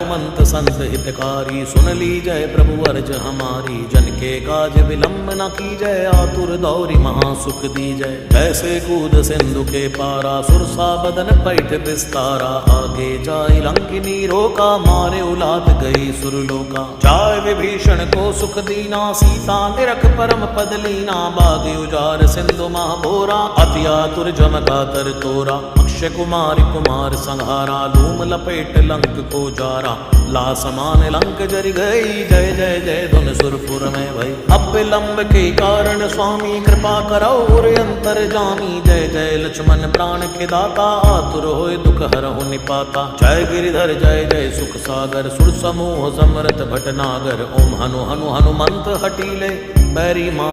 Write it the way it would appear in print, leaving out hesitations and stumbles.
हनुमंत संत हितकारी, सुन ली जय प्रभु अर्ज हमारी। जन के काज विलंब न की जय, आतुर दौरी महासुख दी जय। जैसे कूद सिंधु के पारा, सुरसा बदन पैठ विस्तारा। आगे जाय लंकिनी रोका, मारे उलाद गई सुरलोका। जाय विभीषण को सुख दीना, सीता निरख परम पद लीना। बाग उजार सिंधु महाभोरा, अति आतुर जमका तर तोरा। अक्षय कुमार कुमार संहारा, धूम लपेट लंक को जारा। ला समान लंक जरि गई, जय जय जय धुन सुरपुर में भई। अब विलंब के कारण स्वामी, कृपा करौ और अंतर जामी। जय जय लक्ष्मण प्राण के दाता, आतुर होय दुख हरहु निपाता। जय गिरिधर जय जय सुख सागर, सुर समूह समरथ भटनागर। ओम हनु हनु हनुमंत हटीले, बैरी मा